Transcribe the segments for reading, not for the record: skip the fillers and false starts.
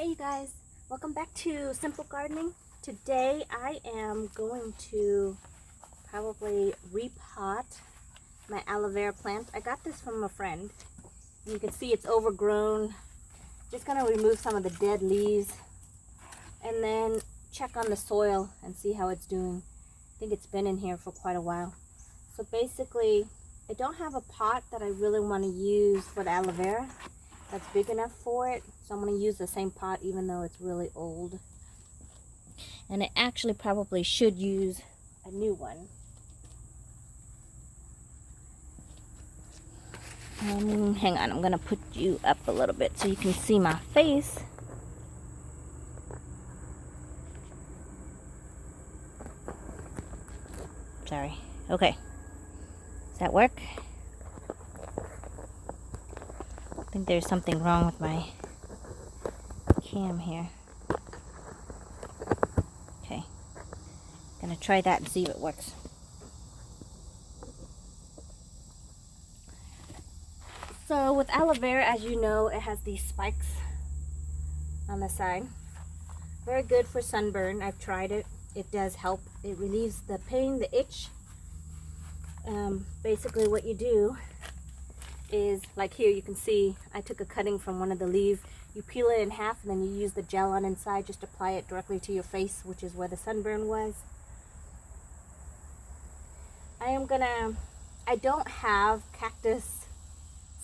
Hey you guys, welcome back to Simple Gardening. Today I am going to probably repot my aloe vera plant. I got this from a friend. You can see it's overgrown. Just gonna remove some of the dead leaves and then check on the soil and see how it's doing. I think it's been in here for quite a while. So basically, I don't have a pot that I really want to use for the aloe vera that's big enough for it, so I'm going to use the same pot even though it's really old. And I actually probably should use a new one. Hang on, I'm going to put you up a little bit so you can see my face. Sorry. Okay. Does that work? I think there's something wrong with my cam here. Okay. Gonna try that and see if it works. So with aloe vera, as you know, it has these spikes on the side. Very good for sunburn. I've tried it. It does help. It relieves the pain, the itch. Basically what you do is, like here you can see I took a cutting from one of the leaves. You peel it in half and then you use the gel on inside, just apply it directly to your face, which is where the sunburn was. I don't have cactus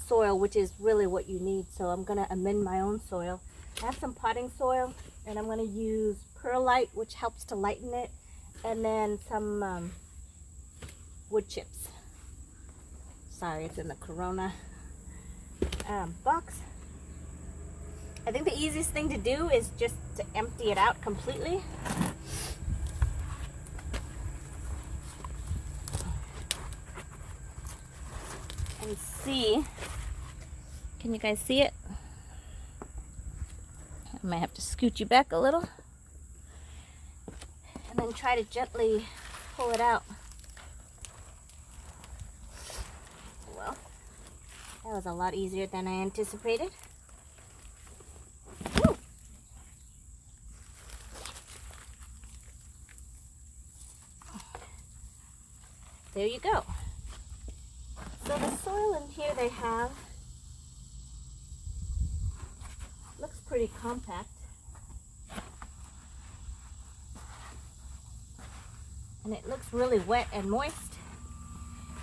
soil, which is really what you need, so I'm gonna amend my own soil. I have some potting soil and I'm gonna use perlite, which helps to lighten it, and then some wood chips. Sorry, it's in the Corona box. I think the easiest thing to do is just to empty it out completely. And see, can you guys see it? I might have to scoot you back a little. And then try to gently pull it out. Well, that was a lot easier than I anticipated. Woo! There you go. So the soil in here they have looks pretty compact. And it looks really wet and moist,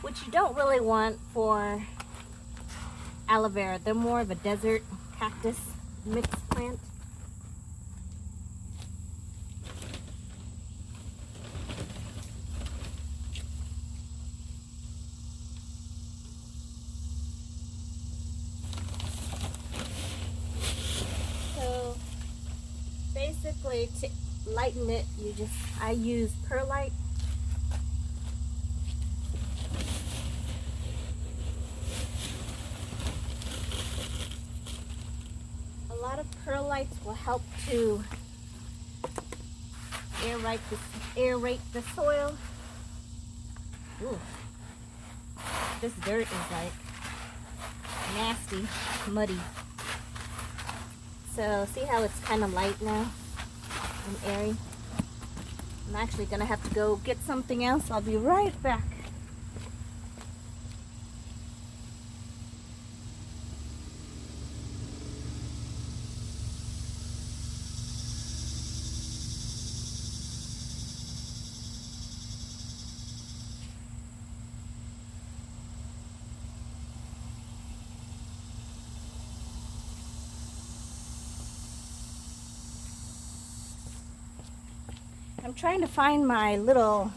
which you don't really want for aloe vera. They're more of a desert cactus mixed plant. So basically to lighten it, I use perlite. A lot of perlites will help to aerate the soil. Ooh, this dirt is like nasty, muddy. So see how it's kind of light now and airy? I'm actually gonna have to go get something else. I'll be right back. I'm trying to find my little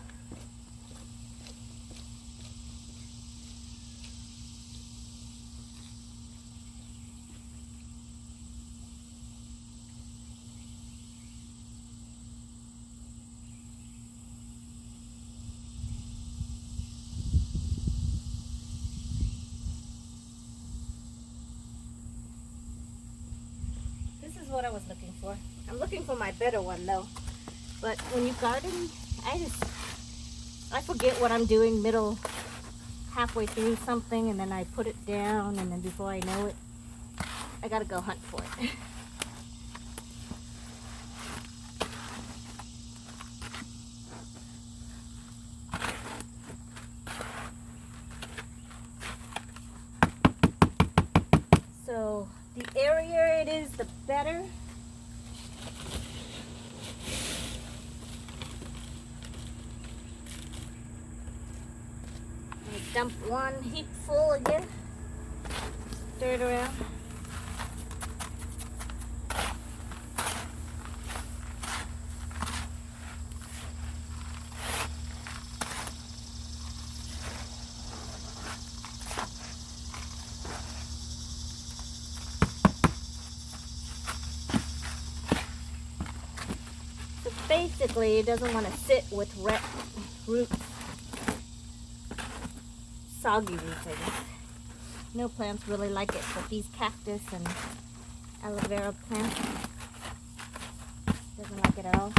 this is what I was looking for. I'm looking for my better one though. But when you garden, I forget what I'm doing halfway through something, and then I put it down, and then before I know it, I gotta go hunt for it. So the airier it is, the better. I dump one heap full again. Stir it around. So basically, it doesn't want to sit with roots. Soggy roots, I guess. No plants really like it, but these cactus and aloe vera plants doesn't like it at all.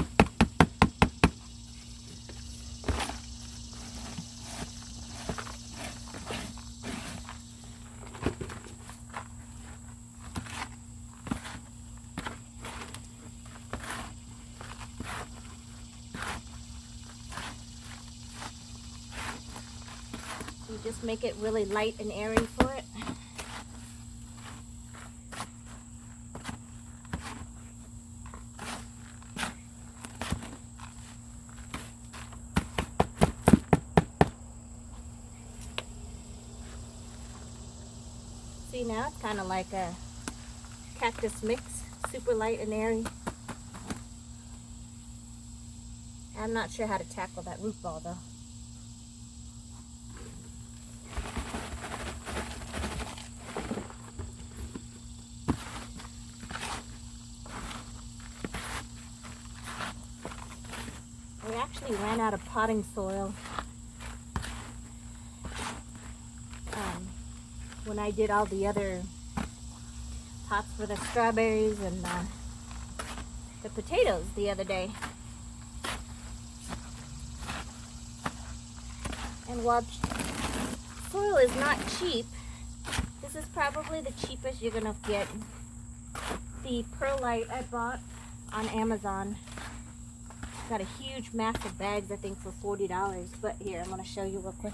You just make it really light and airy for it. See, now it's kind of like a cactus mix, super light and airy. I'm not sure how to tackle that root ball though. We actually ran out of potting soil when I did all the other pots for the strawberries and the potatoes the other day. And while soil is not cheap, this is probably the cheapest you're gonna get. The perlite I bought on Amazon got a huge, massive bags, I think, for $40. But here, I'm gonna show you real quick.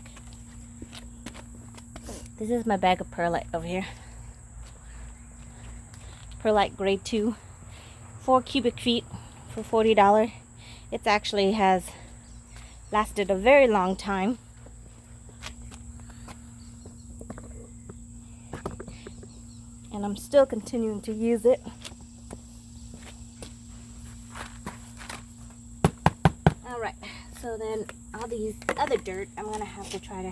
This is my bag of perlite over here. Perlite grade 2, 4 cubic feet for $40. It actually has lasted a very long time. And I'm still continuing to use it. Alright, so then all these other dirt I'm going to have to try to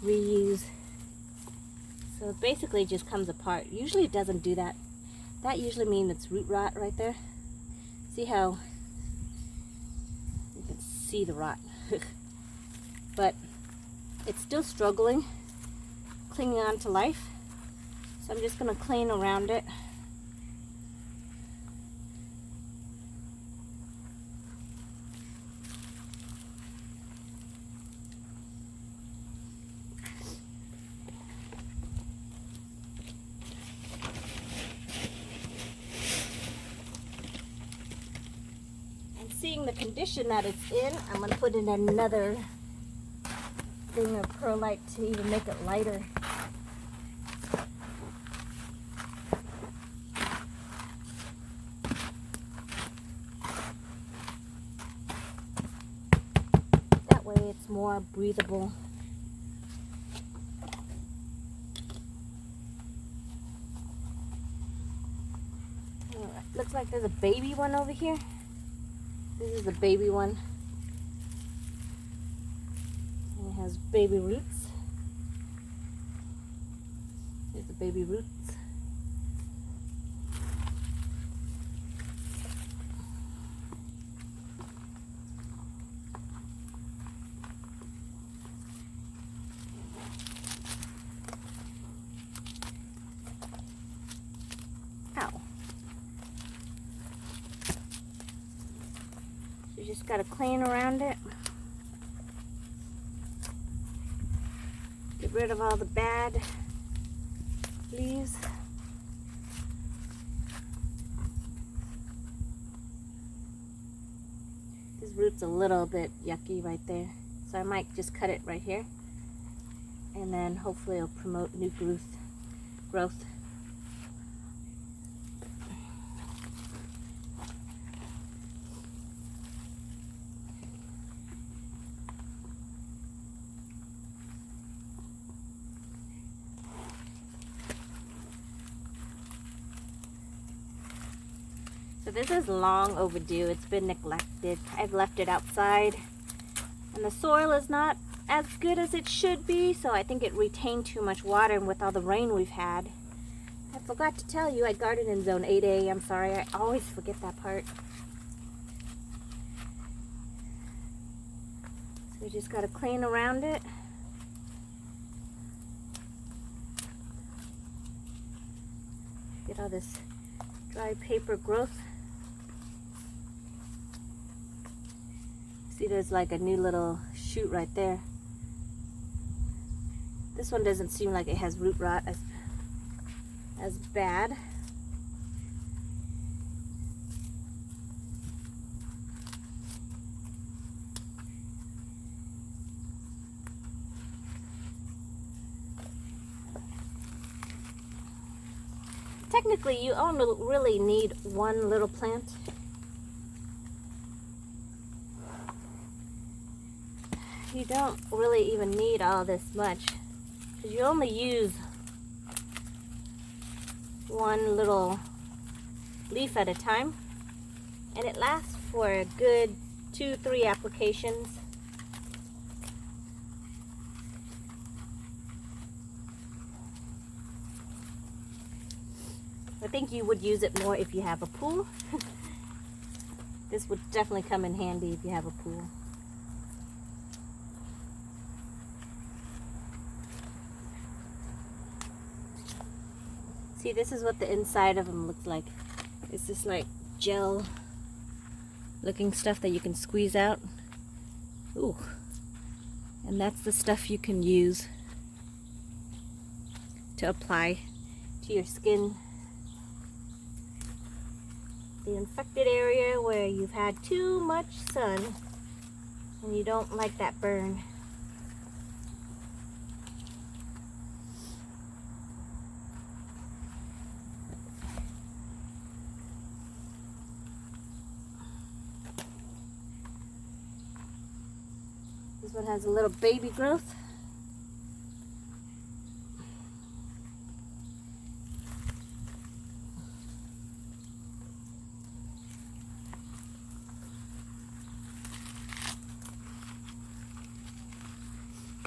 reuse. So it basically just comes apart. Usually it doesn't do that. That usually means it's root rot right there. See how you can see the rot. But it's still struggling, clinging on to life. So I'm just going to clean around it. And seeing the condition that it's in, I'm going to put in another thing of perlite to even make it lighter. Way it's more breathable. Alright, looks like there's a baby one over here. This is the baby one. And it has baby roots. Here's the baby roots. You just got to clean around it. Get rid of all the bad leaves. This root's a little bit yucky right there, so I might just cut it right here, and then hopefully it'll promote new growth growth. So this is long overdue. It's been neglected. I've left it outside and the soil is not as good as it should be, so I think it retained too much water with all the rain we've had. I forgot to tell you I garden in zone 8A. I'm sorry, I always forget that part. So you just gotta clean around it. Get all this dry paper growth. See, there's like a new little shoot right there. This one doesn't seem like it has root rot as bad. Technically, you only really need one little plant. You don't really even need all this much, because you only use one little leaf at a time, and it lasts for a good 2-3 applications. I think you would use it more if you have a pool. This would definitely come in handy if you have a pool. See, this is what the inside of them looks like. It's just like gel looking stuff that you can squeeze out. Ooh. And that's the stuff you can use to apply to your skin. The infected area where you've had too much sun and you don't like that burn. This one has a little baby growth.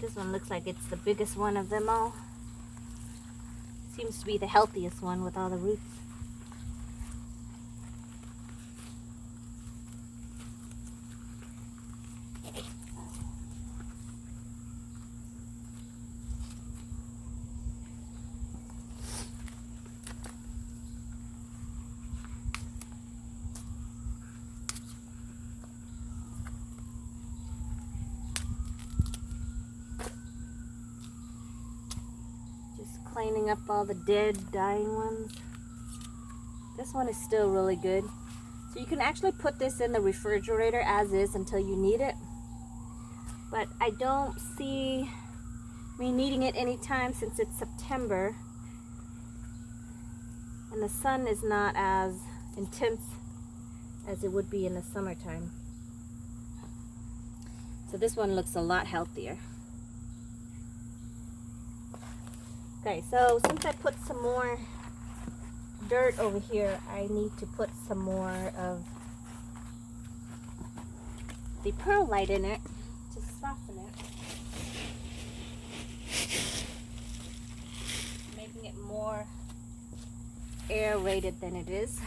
This one looks like it's the biggest one of them all. Seems to be the healthiest one with all the roots. Cleaning up all the dead, dying ones. This one is still really good. So you can actually put this in the refrigerator as is until you need it. But I don't see me needing it anytime since it's September. And the sun is not as intense as it would be in the summertime. So this one looks a lot healthier. Okay, so since I put some more dirt over here, I need to put some more of the perlite in it to soften it, making it more aerated than it is.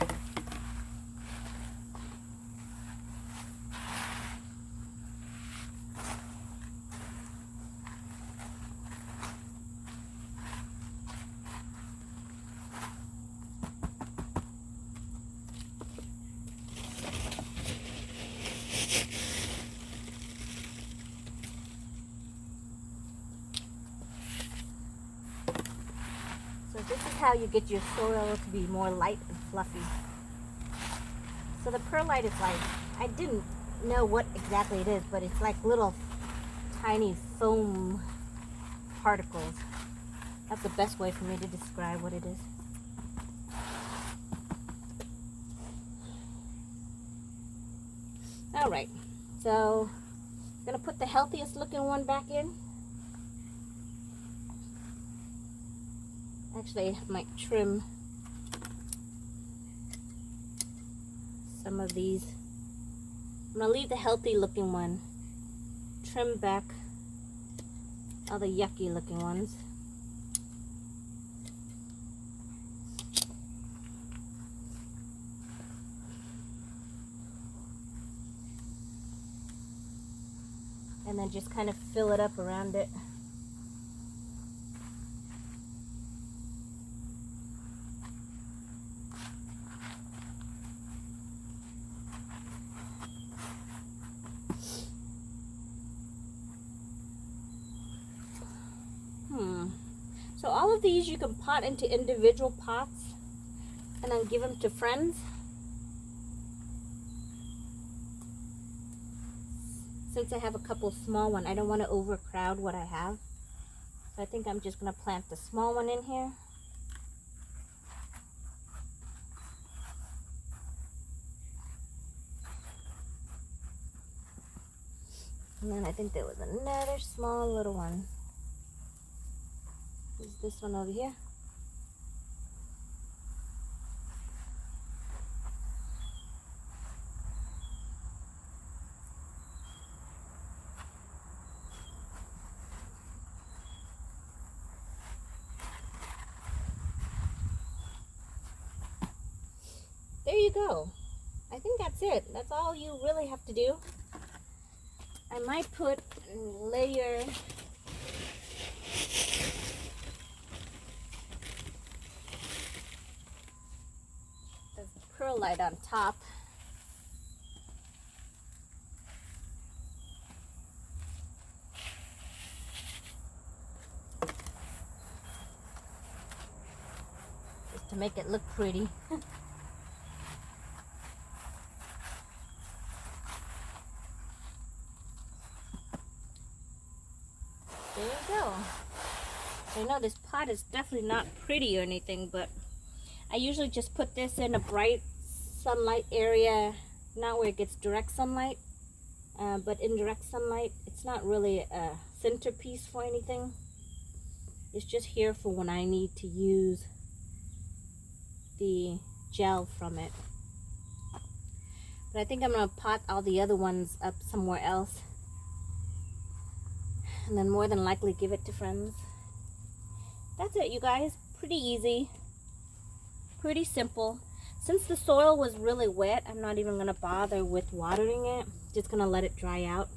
This is how you get your soil to be more light and fluffy. So the perlite is like, I didn't know what exactly it is, but it's like little tiny foam particles. That's the best way for me to describe what it is. Alright, so I'm going to put the healthiest looking one back in. Actually, I might trim some of these. I'm going to leave the healthy looking one. Trim back all the yucky looking ones. And then just kind of fill it up around it. So all of these you can pot into individual pots and then give them to friends. Since I have a couple small ones, I don't want to overcrowd what I have. So I think I'm just going to plant the small one in here. And then I think there was another small little one. Is this one over here? There you go. I think that's it. That's all you really have to do. I might put a layer of perlite on top. Just to make it look pretty. There you go. I know this pot is definitely not pretty or anything, but I usually just put this in a bright sunlight area, not where it gets direct sunlight, but indirect sunlight. It's not really a centerpiece for anything. It's just here for when I need to use the gel from it. But I think I'm going to pot all the other ones up somewhere else. And then more than likely give it to friends. That's it, you guys. Pretty easy. Pretty simple. Since the soil was really wet, I'm not even going to bother with watering it. Just going to let it dry out.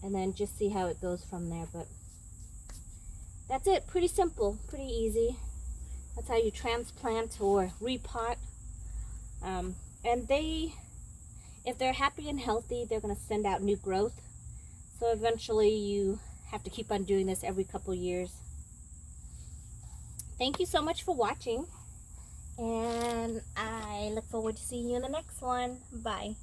And then just see how it goes from there. But that's it. Pretty simple. Pretty easy. That's how you transplant or repot. And if they're happy and healthy, they're going to send out new growth. So eventually you have to keep on doing this every couple years. Thank you so much for watching. And I look forward to seeing you in the next one. Bye.